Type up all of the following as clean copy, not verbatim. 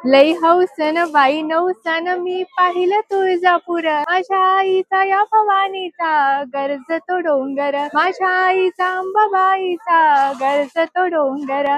लई हौसन बाई नवसन मी पाहिलं तुळजापूर, माझ्या आईचा या भवानीचा गरज तो डोंगर, माझ्या आईचा अंबाबाईचा गरज तो डोंगर.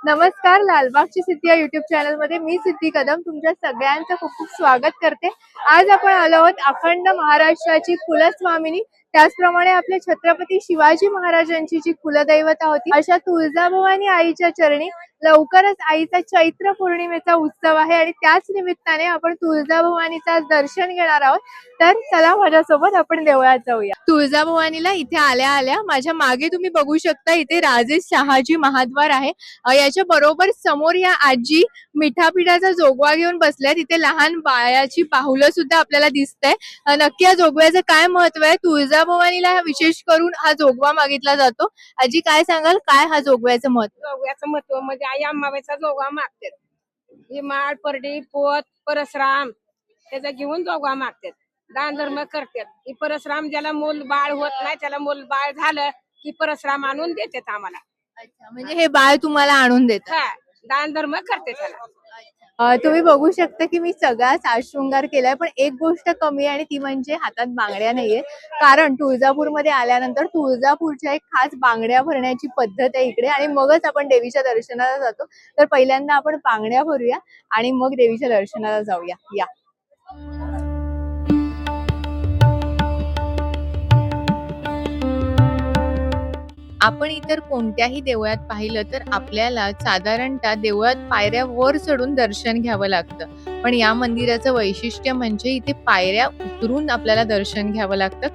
नमस्कार, लालबागची सिद्धी या युट्यूब चॅनल मध्ये मी सिद्धी कदम तुमच्या सगळ्यांचं खूप खूप स्वागत करते. आज आपण आलो आहोत अखंड महाराष्ट्राची कुलस्वामिनी, त्याचप्रमाणे आपल्या छत्रपती शिवाजी महाराजांची जी कुलदैवता होती अशा तुळजाभवानी आईच्या चरणी लवकरच आईचा चैत्र पौर्णिमेचा उत्सव आहे आणि त्याच निमित्ताने आपण तुळजाभवानीचा दर्शन घेणार आहोत. तर चला माझ्यासोबत आपण देवळात जाऊया. तुळजाभवानीला इथे आल्या आल्या माझ्या मागे तुम्ही बघू शकता इथे राजे शहाजी महाद्वार आहे. याच्या बरोबर समोर या आजी मिठापिठाचा जोगवा घेऊन बसल्यात. इथे लहान बाळाची पाहुलं सुद्धा आपल्याला दिसतंय. नक्की या जोगव्याचं काय महत्व आहे? तुळजाभवानीला विशेष करून हा जोगवा मागितला जातो. आजी काय सांगाल, काय हा जोगव्याचं महत्व? जोगव्याचं महत्व म्हणजे आई अंबाबाईचा जोगवा मागतात. ही माळ परडी पोत परशुराम त्याचा घेऊन जोगवा मागतात, दान धर्म करतात. ही परशुराम ज्याला मूल बाळ होत नाही त्याला मूल बाळ झालं की परशुराम आणून देतात आम्हाला. अच्छा, म्हणजे हे बाळ तुम्हाला आणून देतात. हा, दान धर्म करते त्याला. तुम्ही बघू शकता की मी सगळा साजशृंगार केलाय, पण एक गोष्ट कमी आहे आणि ती म्हणजे हातात बांगड्या नाहीये. कारण तुळजापूरमध्ये आल्यानंतर तुळजापूरच्या एक खास बांगड्या भरण्याची पद्धत आहे इकडे, आणि मगच आपण देवीच्या दर्शनाला जातो. तर पहिल्यांदा आपण बांगड्या भरूया आणि मग देवीच्या दर्शनाला जाऊया. या आपण इतर कोणत्याही देवळात पाहिलं तर आपल्याला साधारणतः देवळात पायऱ्या वर चढून दर्शन घ्यावं लागतं, पण या मंदिराचं वैशिष्ट्य म्हणजे इथे पायऱ्या उतरून आपल्याला दर्शन घ्यावं लागतं.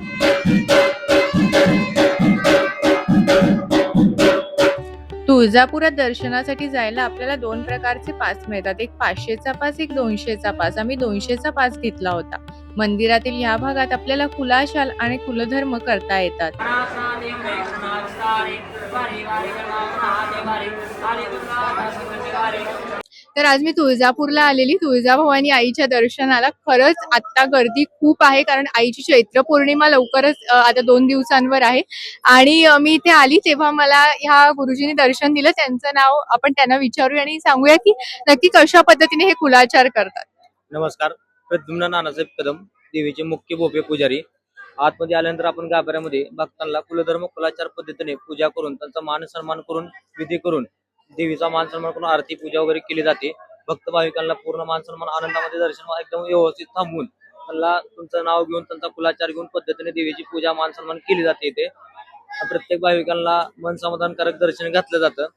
तुळजापुरात दर्शनासाठी जायला आपल्याला दोन प्रकारचे पास मिळतात, एक 500चा पास, एक 200चा पास. आम्ही 200चा पास घेतला होता. मंदिरातील ह्या भागात आपल्याला कुलाशाल आणि कुलधर्म करता येतात. तर आज मी तुळजापूरला आलेली तुळजाभवानी आईच्या दर्शनाला. खरंच आता गर्दी खूप आहे, कारण आईची चैत्र पौर्णिमा लवकरच आता 2 दिवसांवर आहे. आणि मी इथे आली तेव्हा मला ह्या गुरुजींनी दर्शन दिलं. त्यांचं नाव आपण त्यांना विचारूया आणि सांगूया की नक्की कशा पद्धतीने हे कुलाचार करतात. नमस्कार, प्रद्युम्न नानासाहेब कदम, देवीचे मुख्य भोपे पुजारी. आतमध्ये आल्यानंतर आपण गाभाऱ्यामध्ये भक्तांना कुलधर्म कुलाचार पद्धतीने पूजा करून त्यांचा मान सन्मान करून विधी करून देवीचा मान सन्मान करून आरती पूजा वगैरे केली जाते. भक्त भाविकांना पूर्ण मान सन्मान आनंदामध्ये दर्शन एकदम व्यवस्थित थांबवून त्यांना तुमचं नाव घेऊन त्यांचा कुलाचार घेऊन पद्धतीने देवीची पूजा मान सन्मान केली जाते. इथे प्रत्येक भाविकांना मन समाधानकारक दर्शन घातलं जातं.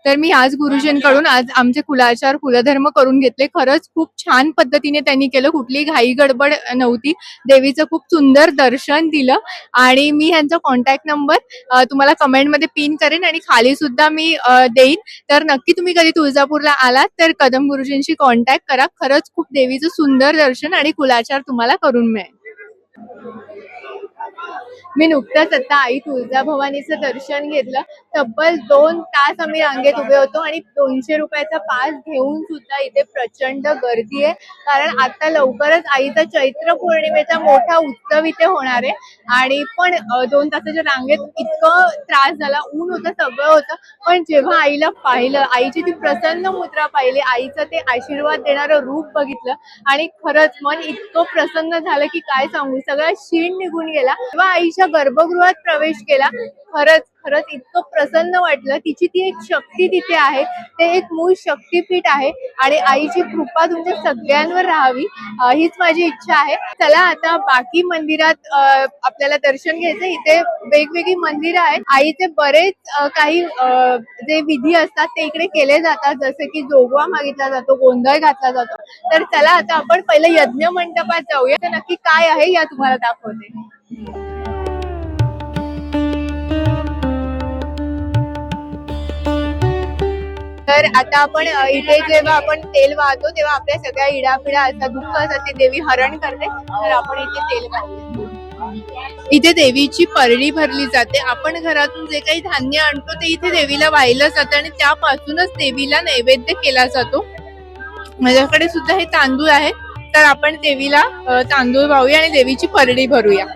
तर मी आज गुरुजींकडून आज आमचे कुलाचार कुलधर्म करून घेतले. खरंच खूप छान पद्धतीने त्यांनी केलं, कुठलीही घाई गडबड नव्हती. देवीचं खूप सुंदर दर्शन दिलं. आणि मी ह्यांचा कॉन्टॅक्ट नंबर तुम्हाला कमेंट मध्ये पिन करेन आणि खाली सुद्धा मी देईन. तर नक्की तुम्ही कधी तुळजापूरला आलात तर कदम गुरुजींशी कॉन्टॅक्ट करा. खरंच खूप देवीचं सुंदर दर्शन आणि कुलाचार तुम्हाला करून मिळेल. मी नुकताच आता आई तुळजाभवानीचं दर्शन घेतलं. तब्बल 2 तास आम्ही रांगेत उभे होतो आणि 200 रुपयाचा पास घेऊन सुद्धा इथे प्रचंड गर्दी आहे, कारण आता लवकरच आईचा चैत्र पौर्णिमेचा मोठा उत्सव इथे होणार आहे. आणि पण 2 तासाच्या रांगेत इतकं त्रास झाला, ऊन होतं, सगळं होतं, पण जेव्हा आईला पाहिलं, आईची ती प्रसन्न मुद्रा पाहिली, आईचं ते आशीर्वाद देणारं रूप बघितलं आणि खरंच मन इतकं प्रसन्न झालं की काय सांगू. सगळा शीण निघून गेला. जेव्हा आईच्या गर्भगृहात प्रवेश केला, खरंच खरंच इतकं प्रसन्न वाटलं. तिची ती एक शक्ती तिथे आहे, ते एक मूळ शक्तीपीठ आहे आणि आईची कृपा तुमच्या सगळ्यांवर राहावी हीच माझी इच्छा आहे. चला आता बाकी मंदिरात आपल्याला दर्शन घ्यायचं. इथे वेगवेगळी मंदिरं आहेत. आईचे बरेच काही जे विधी असतात ते इकडे केले जातात, जसे की जोगवा मागितला जातो, गोंधळ घातला जातो. तर चला आता आपण पहिले यज्ञ मंडपात जाऊया. तर नक्की काय आहे या तुम्हाला दाखवते. तर आता आपण इथे जेव्हा आपण तेल वाहतो तेव्हा आपल्या सगळ्या इडापिडा असतात, दुःख असतात, ते देवी हरण करते. तर आपण इथे तेल वाहतो. इथे देवीची परडी भरली जाते. आपण घरातून जे काही धान्य आणतो ते इथे देवीला वाहिलं जातं आणि त्यापासूनच देवीला नैवेद्य केला जातो. माझ्याकडे सुद्धा हे तांदूळ आहे, तर आपण देवीला तांदूळ वाहूया आणि देवीची परडी भरूया.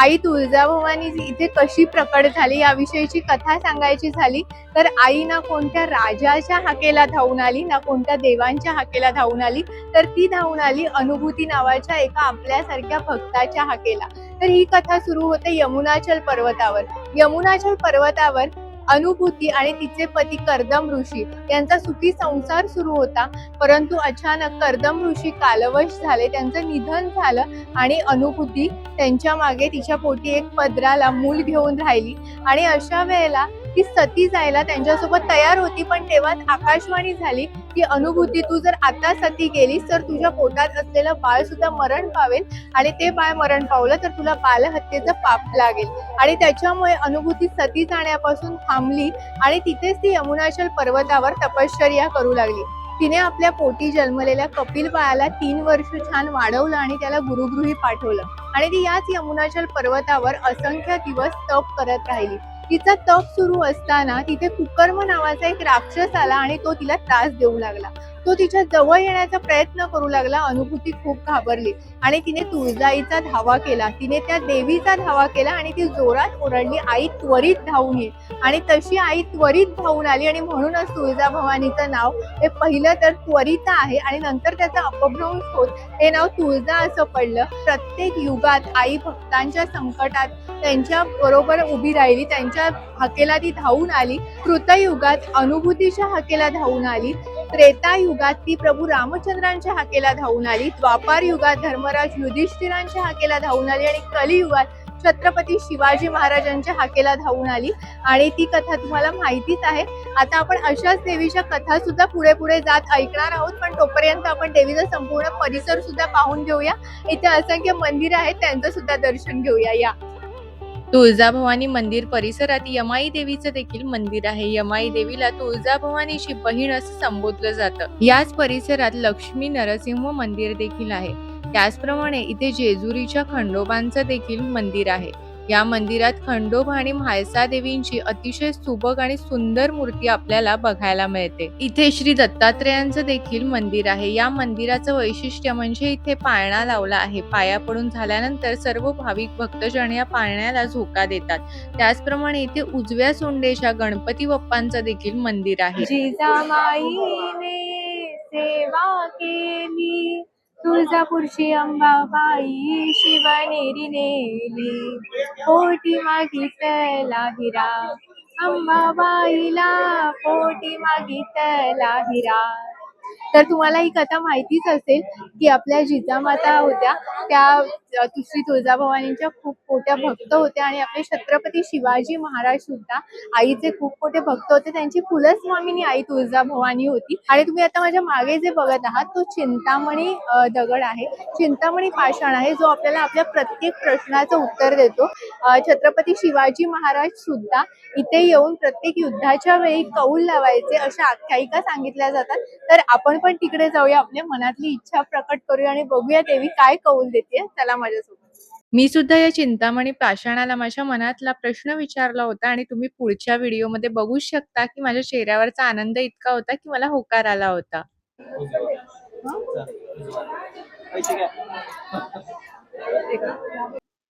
आई तुळजाभवानी इथे कशी प्रकट झाली याविषयीची कथा सांगायची झाली तर आई ना कोणत्या राजाच्या हाकेला धावून आली, ना कोणत्या देवांच्या हाकेला धावून आली, तर ती धावून आली अनुभूती नावाच्या एका आपल्यासारख्या भक्ताच्या हाकेला. तर ही कथा सुरू होते यमुनाचल पर्वतावर. यमुनाचल पर्वतावर अनुभूती आणि तिचे पती कर्दम ऋषी यांचा सुखी संसार सुरू होता. परंतु अचानक कर्दम ऋषी कालवश झाले, त्यांचं निधन झालं आणि अनुभूती त्यांच्या मागे तिच्या पोटी एक पदराला मूल घेऊन राहिली. आणि अशा वेळेला ती सती जायला त्यांच्यासोबत तयार होती, पण तेव्हाच आकाशवाणी झाली की अनुभूती, तू जर आता सती गेलीस तर तुझ्या पोटात असलेलं बाळ सुद्धा मरण पावेल आणि ते बाळ मरण पावलं तर तुला बालहत्येचं पाप लागेल. आणि त्याच्यामुळे अनुभूती सती जाण्यापासून थांबली आणि तिथेच ती यमुनाचल पर्वतावर तपश्चर्या करू लागली. तिने आपल्या पोटी जन्मलेल्या कपिल बाळाला 3 वर्ष छान वाढवलं आणि त्याला गुरुगृही पाठवलं आणि ती याच यमुनाचल पर्वतावर असंख्य दिवस तप करत राहिली. तिचा तप सुरू असताना तिथे कुकर्म नावाचा एक राक्षस आला आणि तो तिला त्रास देऊ लागला. तो तिच्या जवळ येण्याचा प्रयत्न करू लागला. अनुभूती खूप घाबरली आणि तिने तुळजाईचा धावा केला, तिने त्या देवीचा धावा केला आणि ती जोरात ओरडली, आई त्वरित धावून ये. आणि तशी आई त्वरित धावून आली आणि म्हणूनच तुळजाभवानीचं नाव हे पहिलं तर त्वरिता आहे आणि नंतर त्याचा अपभ्रंश होत हे नाव तुळजा असं पडलं. प्रत्येक युगात आई भक्तांच्या संकटात त्यांच्या बरोबर उभी राहिली, त्यांच्या हाकेला ती धावून आली. कृतयुगात अनुभूतीच्या हाकेला धावून आली, त्रेता युगात ती प्रभू रामचंद्रांच्या हाकेला धावून आली, द्वापार युगात धर्मराज युधिष्ठिरांच्या हाकेला धावून आली आणि कलियुगात छत्रपती शिवाजी महाराजांच्या हाकेला धावून आली. आणि ती कथा तुम्हाला माहितीच आहे. आता आपण अशाच देवीच्या कथा सुद्धा पुढे पुढे जात ऐकणार आहोत, पण तोपर्यंत आपण देवीचा संपूर्ण परिसर सुद्धा पाहून घेऊया. इथे असंख्य मंदिर आहेत, त्यांचं सुद्धा दर्शन घेऊया. या तुळजाभवानी मंदिर परिसरात यमाई देवीचं देखील मंदिर आहे. यमाई देवीला तुळजाभवानीची बहीण असं संबोधलं जातं. याच परिसरात लक्ष्मी नरसिंह मंदिर देखील आहे. त्याचप्रमाणे इथे जेजुरीच्या खंडोबांचं देखील मंदिर आहे. या मंदिरात खंडोबा आणि म्हाळसा देवींची अतिशय सुबक आणि सुंदर मूर्ती आपल्याला बघायला मिळते. इथे श्री दत्तात्रेयांचं देखील मंदिर आहे. या मंदिराचं वैशिष्ट्य म्हणजे इथे पाळणा लावला आहे. पाया पडून झाल्यानंतर सर्व भाविक भक्तजन या पाळण्याला झोका देतात. त्याचप्रमाणे इथे उजव्या सोंडेच्या गणपती बाप्पांचं देखील मंदिर आहे. जिजामाईने सेवा केली, तुळजापूरची अंबाबाई शिवनेरी नेली, पोटी मागितला हिरा, अंबाबाईला पोटी मागितला हिरा. तर तुम्हाला ही कथा माहितीच असेल की आपल्या जिजामाता होत्या त्या श्री तुळजाभवानींच्या खूप मोठ्या भक्त होत्या आणि आपले छत्रपती शिवाजी महाराज सुद्धा आईचे खूप मोठे भक्त होते. त्यांची कुलस्वामिनी आई तुळजाभवानी होती. आणि तुम्ही आता माझ्या मागे जे बघत आहात तो चिंतामणी दगड आहे, चिंतामणी पाषाण आहे, जो आपल्याला आपल्या प्रत्येक प्रश्नाचं उत्तर देतो. छत्रपती शिवाजी महाराज सुद्धा इथे येऊन प्रत्येक युद्धाच्या वेळी कौल लावायचे अशा आख्यायिका सांगितल्या जातात. तर आपण पण तिकडे जाऊया, आपल्या मनातली इच्छा प्रकट करूया आणि बघूया देवी काय कौल देते. चला माझ्यासोबत. मी सुद्धा या चिंतामणी पाषाणाला माझ्या मनातला प्रश्न विचारला होता आणि तुम्ही पुढच्या व्हिडिओमध्ये बघू शकता की माझ्या चेहऱ्यावरचा आनंद इतका होता की मला होकार आला होता.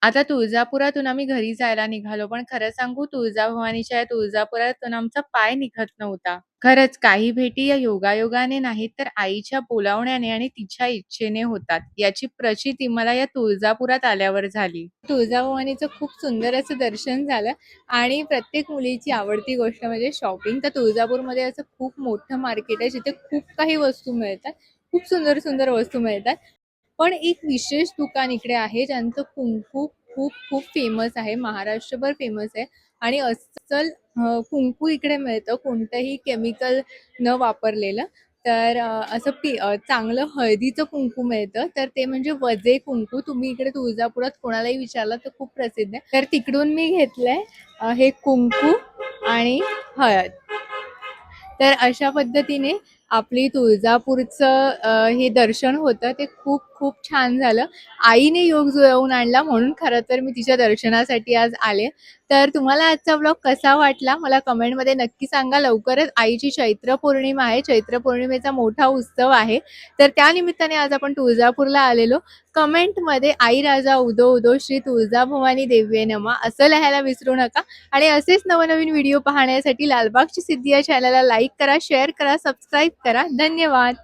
आता तुळजापुरातून आम्ही घरी जायला निघालो, पण खरं सांगू तुळजाभवानीच्या या तुळजापुरातून आमचा पाय निघत नव्हता. खरंच काही भेटी या योगायोगाने नाहीत तर आईच्या बोलावण्याने आणि तिच्या इच्छेने होतात. याची प्रचिती मला या तुळजापुरात आल्यावर झाली. तुळजाभवानीचं खूप सुंदर असं दर्शन झालं आणि प्रत्येक मुलीची आवडती गोष्ट म्हणजे शॉपिंग. तर तुळजापूरमध्ये असं खूप मोठं मार्केट आहे जिथे खूप काही वस्तू मिळतात, खूप सुंदर सुंदर वस्तू मिळतात. पण एक विशेष दुकान इकडे आहे ज्यांचं कुंकू खूप खूप फेमस आहे, महाराष्ट्रभर फेमस आहे आणि अस्सल कुंकू इकडे मिळतं, कोणतंही केमिकल न वापरलेलं. तर असं चांगलं हळदीचं कुंकू मिळतं, तर ते म्हणजे वजे कुंकू. तुम्ही इकडे तुळजापुरात कोणालाही विचारलं तर खूप प्रसिद्ध आहे. तर तिकडून मी घेतलंय हे कुंकू आणि हळद. तर अशा पद्धतीने आपली तुळजापूरचं हे दर्शन होतं ते खूप खूप छान झालं. आईने योग जुळवून आणला म्हणून खरं तर मी तिच्या दर्शनासाठी आज आले. तर तुम्हाला आजचा ब्लॉग कसा वाटला मला कमेंटमध्ये नक्की सांगा. लवकरच आईची चैत्र पौर्णिमा आहे. चैत्र पौर्णिमेचा मोठा उत्सव आहे. तर त्या निमित्ताने आज आपण तुळजापूरला आलेलो. कमेंटमध्ये आई राजा उदो उदो श्री तुळजाभवानी देव्ये नमः असं लिहायला विसरू नका. आणि असेच नवनवीन व्हिडिओ पाहण्यासाठी लालबागची सिद्धी या चॅनलला लाईक करा, शेअर करा, सबस्क्राईब करा. धन्यवाद.